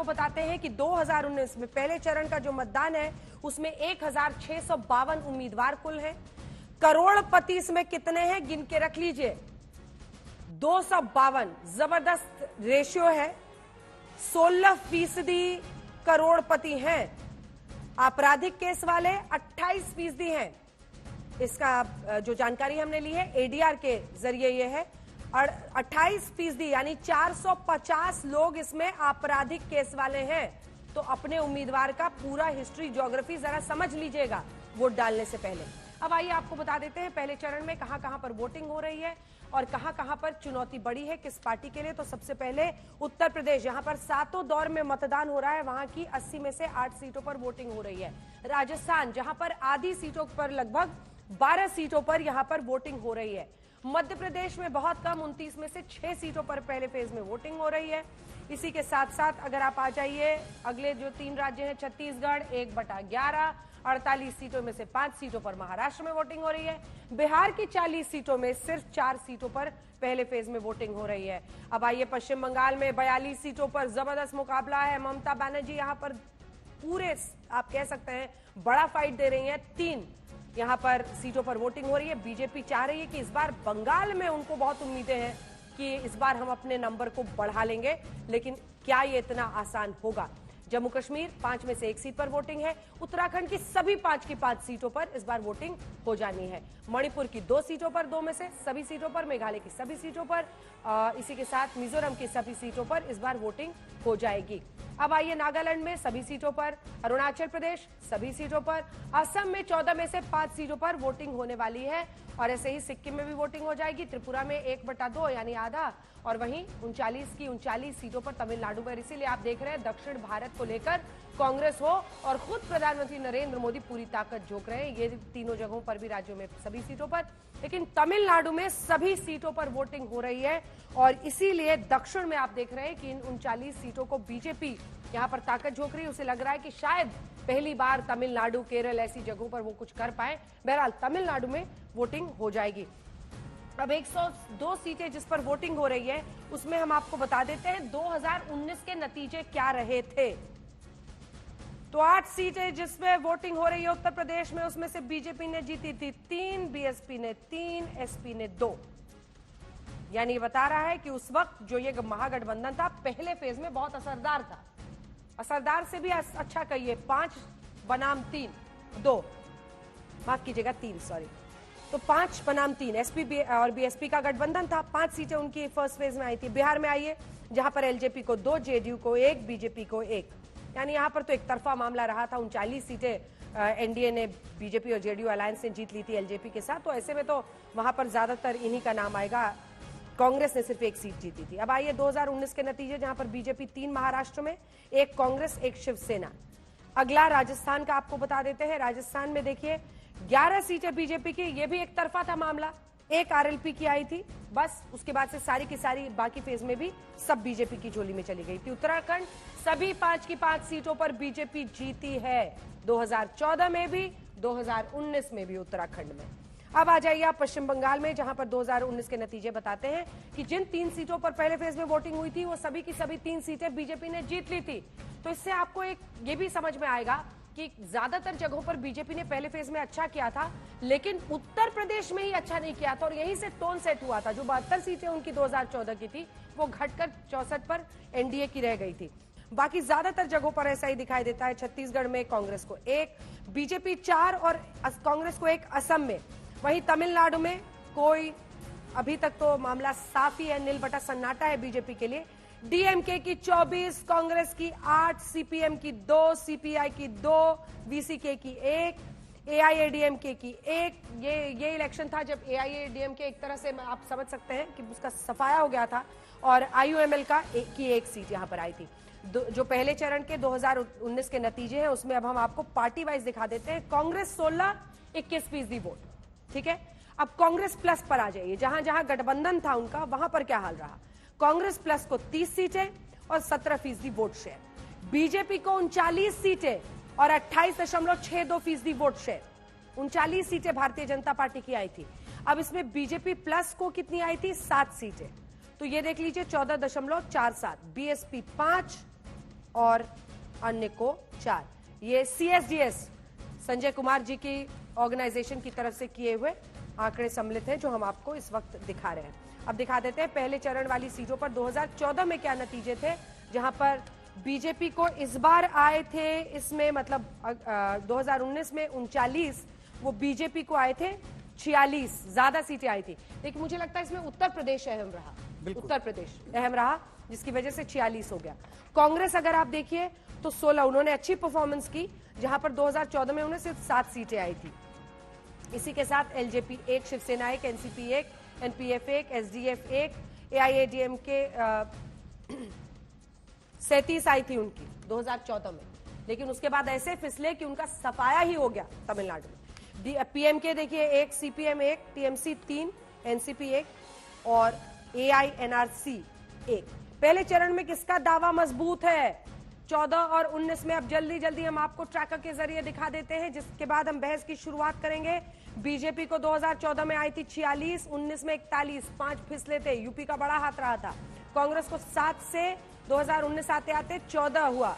आपको बताते हैं कि 2019 में पहले चरण का जो मतदान है उसमें 1652 उम्मीदवार कुल हैं। करोड़पति इसमें कितने हैं गिन के रख लीजिए, 252। जबरदस्त रेशियो है। 16% करोड़पति हैं। आपराधिक केस वाले 28% हैं। इसका जो जानकारी हमने ली है एडीआर के जरिए ये है, और 28% यानी 450 लोग इसमें आपराधिक केस वाले हैं। तो अपने उम्मीदवार का पूरा हिस्ट्री ज्योग्राफी जरा समझ लीजिएगा वोट डालने से पहले। अब आइए आपको बता देते हैं पहले चरण में कहां कहां पर वोटिंग हो रही है और कहां कहां पर चुनौती बड़ी है किस पार्टी के लिए। तो सबसे पहले उत्तर प्रदेश, जहां पर 7 दौर में मतदान हो रहा है, वहां की 80 में से 8 सीटों पर वोटिंग हो रही है। राजस्थान, जहां पर आधी सीटों पर लगभग 12 सीटों पर यहां पर वोटिंग हो रही है। मध्य प्रदेश में बहुत कम 29 में से 6 सीटों पर पहले फेज में वोटिंग हो रही है। इसी के साथ साथ अगर आप आ जाइए अगले जो 3 राज्य हैं, छत्तीसगढ़ 1/11, 48 सीटों में से 5 सीटों पर महाराष्ट्र में वोटिंग हो रही है। बिहार की 40 सीटों में सिर्फ 4 सीटों पर पहले फेज में वोटिंग हो रही है। अब आइए पश्चिम बंगाल में 42 सीटों पर जबरदस्त मुकाबला है। ममता बनर्जी यहां पर पूरे आप कह सकते हैं बड़ा फाइट दे रही हैं। 3 यहां पर सीटों पर वोटिंग हो रही है। बीजेपी चाह रही है कि इस बार बंगाल में उनको बहुत उम्मीदें हैं कि इस बार हम अपने नंबर को बढ़ा लेंगे, लेकिन क्या ये इतना आसान होगा। जम्मू कश्मीर 5 में से 1 सीट पर वोटिंग है। उत्तराखंड की सभी 5 की 5 सीटों पर इस बार वोटिंग हो जानी है। मणिपुर की 2 सीटों पर, 2 में से सभी सीटों पर, मेघालय की सभी सीटों पर, इसी के साथ मिजोरम की सभी सीटों पर इस बार वोटिंग हो जाएगी। अब आइए नागालैंड में सभी सीटों पर, अरुणाचल प्रदेश सभी सीटों पर, असम में 14 में से 5 सीटों पर वोटिंग होने वाली है। और ऐसे ही सिक्किम में भी वोटिंग हो जाएगी। त्रिपुरा में 1/2 यानी आधा, और वहीं 39 की 39 सीटों पर तमिलनाडु पर। इसीलिए आप देख रहे हैं दक्षिण भारत को लेकर कांग्रेस हो और खुद प्रधानमंत्री नरेंद्र मोदी पूरी ताकत झोंक रहे हैं। ये तीनों जगहों पर भी, राज्यों में सभी सीटों पर, लेकिन तमिलनाडु में सभी सीटों पर वोटिंग हो रही है। और इसीलिए दक्षिण में आप देख रहे हैं कि इन 39 सीटों को बीजेपी यहां पर ताकत झोंक रही है। उसे लग रहा है कि शायद पहली बार तमिलनाडु, केरल ऐसी जगहों पर वो कुछ कर पाए। बहरहाल तमिलनाडु में वोटिंग हो जाएगी। अब 102 सीटें जिस पर वोटिंग हो रही है उसमें हम आपको बता देते हैं 2019 के नतीजे क्या रहे थे। तो 8 सीटें जिसमें वोटिंग हो रही है उत्तर प्रदेश में, उसमें से बीजेपी ने जीती थी 3, बीएसपी ने 3, एसपी ने 2। यानी ये बता रहा है कि उस वक्त जो ये महागठबंधन था पहले फेज में बहुत असरदार था। असरदार से भी अच्छा कहिए, 5 बनाम 3, 2 माफ कीजिएगा 3, सॉरी। तो 5 बनाम 3 एसपी और बीएसपी का गठबंधन था। 5 सीटें उनकी फर्स्ट फेज में आई थी। बिहार में आइए, जहां पर एलजेपी को 2, जेडीयू को 1, बीजेपी को 1, यानी यहां पर तो एक तरफा मामला रहा था। 39 सीटें एनडीए ने, बीजेपी और जेडीयू अलायंस ने जीत ली थी एलजेपी के साथ। तो ऐसे में तो वहां पर ज्यादातर इन्हीं का नाम आएगा। कांग्रेस ने सिर्फ 1 सीट जीती थी। अब आइए 2019 के नतीजे, जहां पर बीजेपी 3 महाराष्ट्र में, 1 कांग्रेस, 1 शिवसेना। अगला राजस्थान का आपको बता देते हैं। राजस्थान में देखिए 11 सीटें बीजेपी की, ये भी एक तरफा था मामला। 1 आरएलपी की आई थी बस, उसके बाद से सारी की सारी बाकी फेज में भी सब बीजेपी की झोली में चली गई थी। उत्तराखंड सभी 5 की 5 सीटों पर बीजेपी जीती है, 2014 में भी, 2019 में भी उत्तराखंड में। अब आ जाइए आप पश्चिम बंगाल में, जहां पर 2019 के नतीजे बताते हैं कि जिन 3 सीटों पर पहले फेज में वोटिंग हुई थी वो सभी की सभी 3 सीटें बीजेपी ने जीत ली थी। तो इससे आपको एक ये भी समझ में आएगा कि ज्यादातर जगहों पर बीजेपी ने पहले फेज में अच्छा किया था, लेकिन उत्तर प्रदेश में ही अच्छा नहीं किया था। और यहीं से टोन सेट हुआ था। जो 72 सीटें उनकी 2014 की थी वो घटकर 64 पर एनडीए की रह गई थी। बाकी ज्यादातर जगहों पर ऐसा ही दिखाई देता है। छत्तीसगढ़ में कांग्रेस को 1, बीजेपी 4 और कांग्रेस को 1 असम में। वहीं तमिलनाडु में कोई अभी तक तो मामला साफ ही है, नील बटा सन्नाटा है बीजेपी के लिए। डीएमके की 24, कांग्रेस की 8, सीपीएम की 2, सीपीआई की 2, वीसीके की 1, एआईएडीएमके की 1। ये इलेक्शन था जब एआईएडीएमके एक तरह से आप समझ सकते हैं कि उसका सफाया हो गया था। और आईयूएमएल की 1 सीट यहां पर आई थी। जो पहले चरण के 2019 के नतीजे हैं उसमें अब हम आपको पार्टी वाइज दिखा देते हैं। कांग्रेस 16, 21% वोट, ठीक है। अब कांग्रेस प्लस पर आ जाइए, जहां जहां गठबंधन था उनका वहां पर क्या हाल रहा। कांग्रेस प्लस को 30 सीटें और 17% वोट शेयर। बीजेपी को 39 सीटें और 28.62% वोट शेयर। 39 सीटें भारतीय जनता पार्टी की आई थी। अब इसमें बीजेपी प्लस को कितनी आई थी, 7 सीटें। तो ये देख लीजिए 14.47। बीएसपी 5, और अन्य को 4। ये CSDS संजय कुमार जी की ऑर्गेनाइजेशन की तरफ से किए हुए आंकड़े सम्मिलित हैं जो हम आपको इस वक्त दिखा रहे हैं। अब दिखा देते हैं पहले चरण वाली सीटों पर 2014 में क्या नतीजे थे, जहां पर बीजेपी को इस बार आए थे, इसमें मतलब 2019 में 39, वो बीजेपी को आए थे 46, ज्यादा सीटें आई थी। लेकिन मुझे लगता है इसमें उत्तर प्रदेश अहम रहा, उत्तर प्रदेश अहम रहा, जिसकी वजह से 46 हो गया। कांग्रेस अगर आप देखिए तो 16, उन्होंने अच्छी परफॉर्मेंस की, जहां पर 2014 में उन्हें सिर्फ 7 सीटें आई थी। इसी के साथ LJP 1, Shiv Sena 1, NCP 1, NPF 1, SDF 1, AIADMK 37 आई थी उनकी 2014 में। लेकिन उसके बाद ऐसे फिसले कि उनका सफाया ही हो गया तमिलनाडु में। पीएमके देखिए 1, सीपीएम 1, टीएमसी 3, एनसीपी 1 और एआईएनआरसी 1। पहले चरण में किसका दावा मजबूत है? 14 और 19 में अब जल्दी जल्दी हम आपको ट्रैकर के जरिए दिखा देते हैं, जिसके बाद हम बहस की शुरुआत करेंगे। बीजेपी को 2014 में आई थी 46, 19 में 41, 5 फिसले थे, यूपी का बड़ा हाथ रहा था। कांग्रेस को 7 से 2019 आते आते 14 हुआ,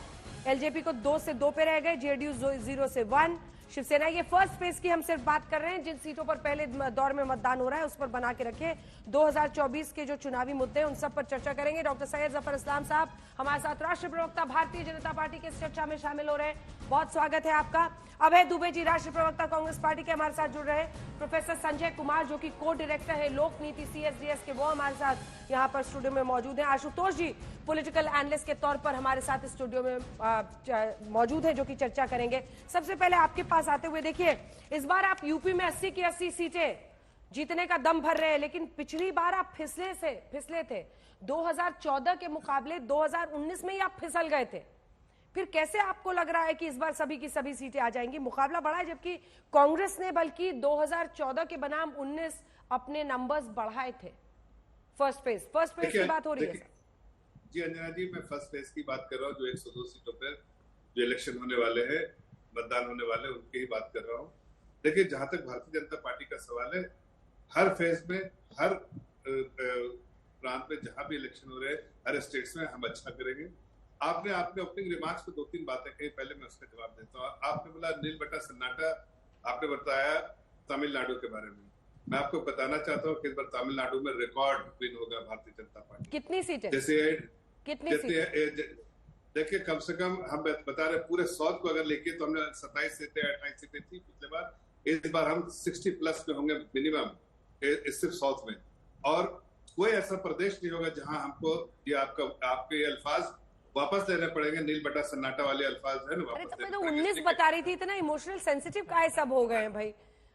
एलजेपी को 2 से 2 पे रह गए, जेडीयू 0 से 1, शिवसेना, ये फर्स्ट फेज की हम सिर्फ बात कर रहे हैं, जिन सीटों पर पहले दौर में मतदान हो रहा है उस पर बना के रखे। 2024 के जो चुनावी मुद्दे हैं उन सब पर चर्चा करेंगे। डॉक्टर सैयद जफर इस्लाम साहब हमारे साथ, राष्ट्रीय प्रवक्ता भारतीय जनता पार्टी के इस चर्चा में शामिल हो रहे हैं, बहुत स्वागत है आपका। अभय दुबे जी राष्ट्रीय प्रवक्ता कांग्रेस पार्टी के हमारे साथ जुड़ रहे हैं। प्रोफेसर संजय कुमार जो कि को डायरेक्टर है लोक नीति CSDS के, वो हमारे साथ यहाँ पर स्टूडियो में मौजूद हैं। आशुतोष जी पॉलिटिकल एनालिस्ट के तौर पर हमारे साथ स्टूडियो में मौजूद है, जो कि चर्चा करेंगे। सबसे पहले आपके पास आते हुए, देखिए इस बार आप यूपी में 80 की 80 सीटें जीतने का दम भर रहे हैं, लेकिन पिछली बार आप फिसले थे। 2014 के मुकाबले 2019 में ही आप फिसल गए थे। फिर कैसे आपको लग रहा है कि इस बार सभी की सभी सीटें आ जाएंगी? मुकाबला बड़ा है, जबकि कांग्रेस ने बल्कि 2014 के बनाम 19 अपने नंबर्स बढ़ाए थे। फर्स्ट फेज की बात हो रही है। जी अंजना जी, मैं फर्स्ट फेज की बात कर रहा हूँ, जो 102 सीटों पर जो इलेक्शन होने वाले हैं, मतदान होने वाले, उनकी ही बात कर रहा हूँ। देखिए, जहां तक भारतीय जनता पार्टी का सवाल है, हर फेज में, हर प्रांत में जहां भी इलेक्शन हो रहे हैं, हर स्टेट्स में हम अच्छा करेंगे। आपने ओपनिंग रिमार्क्स में 2-3 बातें कही, पहले मैं उसका जवाब देता हूँ। आपने बोला नील बटा सन्नाटा, आपने बताया तमिलनाडु के बारे में। मैं आपको बताना चाहता हूँ कि इस बार तमिलनाडु में रिकॉर्ड विन होगा भारतीय जनता पार्टी। कितनी सीटें? कितनी सीटें? देखिए, कम से कम हम बता रहे पूरे साउथ को अगर लेके तो हमने 27 सीटें 28 सीटें थी पिछले बार, इस बार हम 60 प्लस में होंगे मिनिमम, सिर्फ साउथ में। और कोई ऐसा प्रदेश नहीं होगा जहां हमको ये आपके अल्फाज वापस लेने पड़ेंगे, नील बटा सन्नाटा वाले अल्फाज है ना, वापस लेने पड़ेंगे। 19 बता रही थी, इतना इमोशनल सेंसिटिव काहे सब हो गए हैं भाई?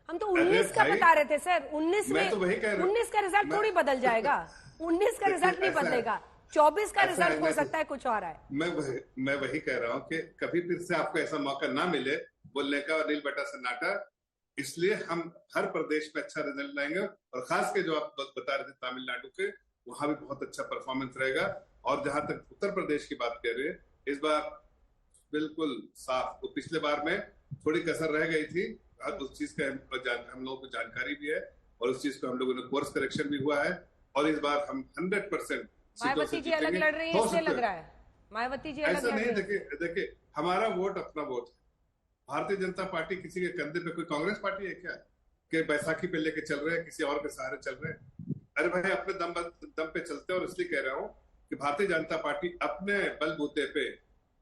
हम तो 19 का बता रहे थे सर। 19 में 19 का रिजल्ट थोड़ी बदल जाएगा, 19 का रिजल्ट नहीं बदलेगा, 24 का रिजल्ट हो सकता है कुछ और है। मैं वही कह रहा हूँ कि कभी फिर से आपको ऐसा मौका ना मिले बोलने का नील बटा सन्नाटा, इसलिए हम हर प्रदेश में अच्छा रिजल्ट लाएंगे। और खास के जो आप बता रहे थे तमिलनाडु के, वहां भी बहुत अच्छा परफॉर्मेंस रहेगा। और जहां तक उत्तर प्रदेश की बात कर रहे हैं, इस बार बिल्कुल साफ, तो पिछले बार में थोड़ी कसर रह गई थी, उस चीज का हम लोगों को जानकारी भी है, और उस चीज को हम लोगों ने कोर्स करेक्शन भी हुआ है। और इस बार हम 100% मायावती जी अलग लड़ रही है, इससे लग रहा है मायावती जी अलग लड़ रही है। देखिए हमारा वोट अपना वोट है। भारतीय जनता पार्टी किसी के कंधे पे, कोई कांग्रेस पार्टी है क्या कि बैसाखी पे लेके चल रहे हैं, किसी और के सहारे चल रहे हैं? अरे भाई, अपने दम पे चलते हैं। और इसलिए कह रहा हूँ कि भारतीय जनता पार्टी अपने बलबूते पे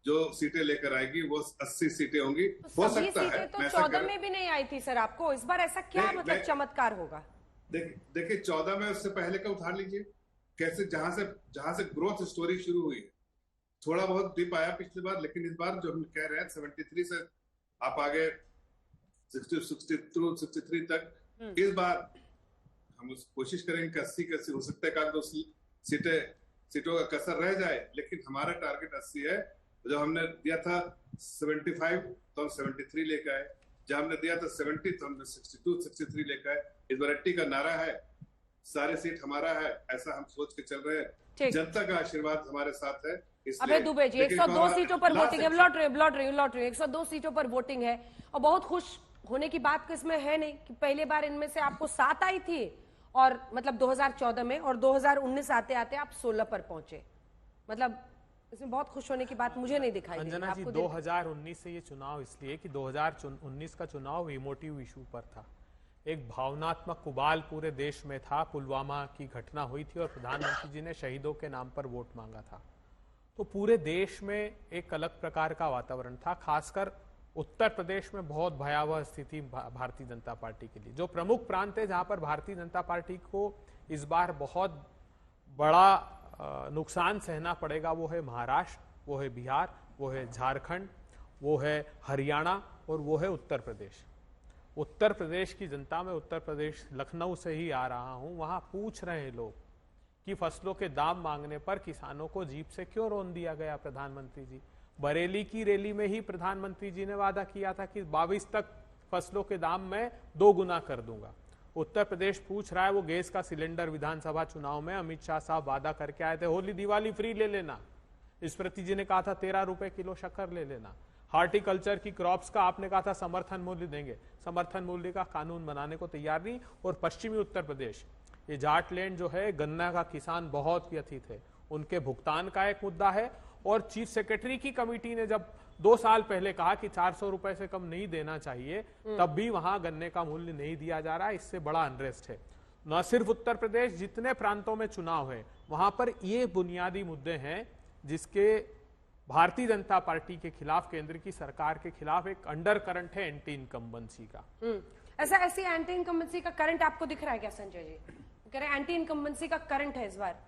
जो सीटें लेकर आएगी वो 80 सीटें होंगी। तो हो सकता है तो 14 में भी नहीं आई थी सर आपको, इस बार ऐसा क्या मतलब चमत्कार होगा? देखिए 14 में, उससे पहले का उठार लीजिए, कैसे जहां से ग्रोथ स्टोरी शुरू हुई है। थोड़ा बहुत डिप आया पिछली बार, लेकिन इस बार जो हम कह रहे हैं 73 से आप आगे 63 तक, इस बार हम कोशिश करेंगे कि 80 हो सकता है कि 2 सीटों का कसर रह जाए, लेकिन हमारा टारगेट 80 है। जब हमने दिया था 75 तो हम 73 लेकर आए, जब हमने दिया था 70 तो हमने 63 लेकर आए। इस बार 80 का नारा है, सारे सीट हमारा है, ऐसा हम सोच के चल रहे हैं। जनता का आशीर्वाद हमारे साथ है। अबे दुबे जी 102 सीटों पर वोटिंग है, लॉटरी 102 सीटों पर वोटिंग है, और बहुत खुश होने की बात किसमें है नहीं कि पहले बार इनमें से आपको 7 आई थी, और मतलब 2014 में, और 2019 आते आते आप 16 पर पहुंचे। मतलब इसमें बहुत खुश होने की बात मुझे नहीं दिखाई दी। अंजना जी, 2019 से ये चुनाव इसलिए कि 2019 का चुनाव इमोटिव इशू पर था, एक भावनात्मक उबाल पूरे देश में था। पुलवामा की घटना हुई थी और प्रधानमंत्री जी ने शहीदों के नाम पर वोट मांगा था, तो पूरे देश में एक अलग प्रकार का वातावरण था। खासकर उत्तर प्रदेश में बहुत भयावह स्थिति भारतीय जनता पार्टी के लिए। जो प्रमुख प्रांत है जहां पर भारतीय जनता पार्टी को इस बार बहुत बड़ा नुकसान सहना पड़ेगा, वो है महाराष्ट्र, वो है बिहार, वो है झारखंड, वो है हरियाणा और वो है उत्तर प्रदेश। उत्तर प्रदेश की जनता में, उत्तर प्रदेश लखनऊ से ही आ रहा हूं, वहां पूछ रहे हैं लोग कि फसलों के दाम मांगने पर किसानों को जीप से क्यों रोन दिया गया प्रधानमंत्री जी। बरेली की रैली में ही प्रधानमंत्री जी ने वादा किया था कि 22 तक फसलों के दाम में 2 गुना कर दूंगा। उत्तर प्रदेश पूछ रहा है वो गैस का सिलेंडर। विधानसभा चुनाव में अमित शाह साहब वादा करके आए थे, होली दिवाली फ्री ले लेना। स्मृति जी ने कहा था 13 रुपए किलो शक्कर ले लेना। हार्टिकल्चर की क्रॉप्स का आपने कहा था समर्थन मूल्य देंगे, समर्थन मूल्य का कानून बनाने को तैयार नहीं। और पश्चिमी उत्तर प्रदेश, ये जाट लैंड जो है, गन्ना का किसान बहुत व्यथित है, उनके भुगतान का एक मुद्दा है। और चीफ सेक्रेटरी की कमेटी ने जब 2 साल पहले कहा कि 400 रुपए से कम नहीं देना चाहिए, तब भी वहां गन्ने का मूल्य नहीं दिया जा रहा है। इससे बड़ा अनरेस्ट है। न सिर्फ उत्तर प्रदेश, जितने प्रांतों में चुनाव है वहां पर ये बुनियादी मुद्दे हैं जिसके भारतीय जनता पार्टी के खिलाफ, केंद्र की सरकार के खिलाफ एक अंडर करंट है एंटी इनकम्बेंसी का। ऐसी एंटी इनकम्बेंसी का करंट आपको दिख रहा है क्या संजय जी? कह रहे हैं एंटी इनकम्बेंसी का करंट है इस बार।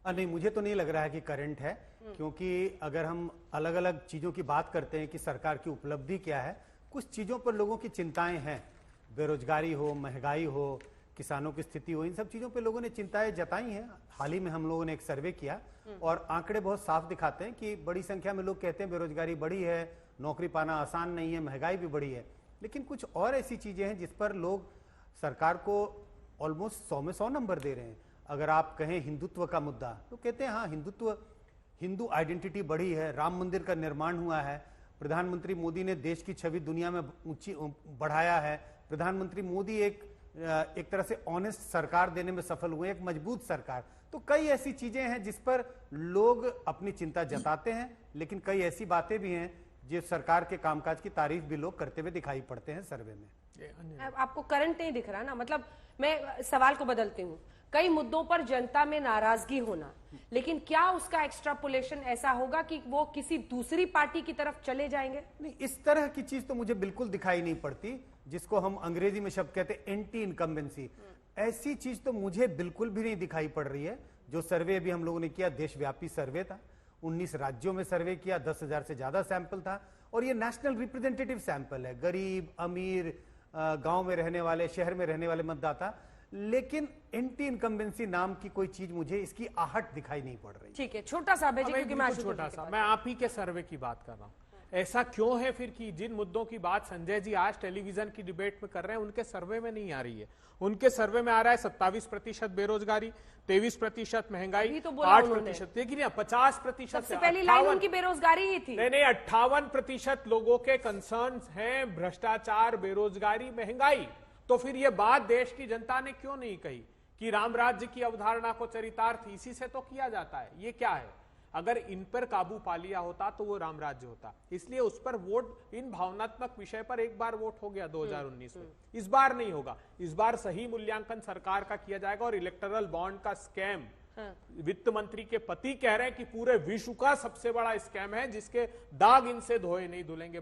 नहीं, मुझे तो नहीं लग रहा है कि करंट है, क्योंकि अगर हम अलग अलग चीजों की बात करते हैं कि सरकार की उपलब्धि क्या है, कुछ चीजों पर लोगों की चिंताएं हैं। बेरोजगारी हो, महंगाई हो, किसानों की स्थिति हो, इन सब चीजों पे लोगों ने चिंताएं जताई हैं। हाल ही में हम लोगों ने एक सर्वे किया और आंकड़े बहुत साफ दिखाते हैं कि बड़ी संख्या में लोग कहते हैं बेरोजगारी बढ़ी है, नौकरी पाना आसान नहीं है, महंगाई भी बढ़ी है। लेकिन कुछ और ऐसी चीजें हैं जिस पर लोग सरकार को ऑलमोस्ट 100 में 100 नंबर दे रहे हैं। अगर आप कहें हिंदुत्व का मुद्दा, तो कहते हैं हाँ, हिंदुत्व, हिंदू आइडेंटिटी बढ़ी है, राम मंदिर का निर्माण हुआ है, प्रधानमंत्री मोदी ने देश की छवि दुनिया में ऊंची बढ़ाया है, प्रधानमंत्री मोदी एक तरह से ऑनेस्ट सरकार देने में सफल हुए, एक मजबूत सरकार। तो कई ऐसी चीजें हैं जिस पर लोग अपनी चिंता जताते हैं, लेकिन कई ऐसी बातें भी हैं जो सरकार के कामकाज की तारीफ भी लोग करते हुए दिखाई पड़ते हैं सर्वे में। आपको करंट नहीं दिख रहा ना, मतलब मैं सवाल को बदलती हूँ। कई मुद्दों पर जनता में नाराजगी होना, लेकिन क्या उसका एक्स्ट्रापोलेशन ऐसा होगा कि वो किसी दूसरी पार्टी की तरफ चले जाएंगे? नहीं, इस तरह की चीज तो मुझे बिल्कुल दिखाई नहीं पड़ती, जिसको हम अंग्रेजी में शब्द कहते हैं एंटी इनकम्बेंसी। ऐसी चीज तो मुझे बिल्कुल भी नहीं दिखाई पड़ रही है। जो सर्वे अभी हम लोगों ने किया, देशव्यापी सर्वे था, 19 राज्यों में सर्वे किया, 10,000 से ज्यादा सैंपल था और ये नेशनल रिप्रेजेंटेटिव सैंपल है। गरीब, अमीर, गांव में रहने वाले, शहर में रहने वाले मतदाता, लेकिन एंटी इनकम्बेंसी नाम की कोई चीज मुझे इसकी आहट दिखाई नहीं पड़ रही। ठीक है, छोटा सा भेजिए, क्योंकि मैं आप ही के सर्वे की बात कर रहा हूं। ऐसा क्यों है फिर कि जिन मुद्दों की बात संजय जी आज टेलीविजन की डिबेट में कर रहे हैं, उनके सर्वे में नहीं आ रही है? उनके सर्वे में आ रहा है 27% बेरोजगारी, 23% महंगाई, 8%, लेकिन 50% सबसे पहली लाइन उनकी बेरोजगारी ही थी। नहीं, 58% लोगों के कंसर्न हैं भ्रष्टाचार, बेरोजगारी, महंगाई। तो फिर ये बात देश की जनता ने क्यों नहीं कही कि राम राज्य की अवधारणा को चरितार्थ इसी से तो किया जाता है? ये क्या है? अगर इन पर काबू पा लिया होता तो वो राम राज्य होता। इसलिए उस पर वोट, इन भावनात्मक विषय पर एक बार वोट हो गया 2019 में, इस बार नहीं होगा। इस बार सही मूल्यांकन सरकार का किया जाएगा। और इलेक्टोरल बॉन्ड का स्कैम, वित्त मंत्री के पति कह रहे हैं कि पूरे विश्व का सबसे बड़ा स्कैम है, जिसके दाग इनसे धोए नहीं धुलेंगे।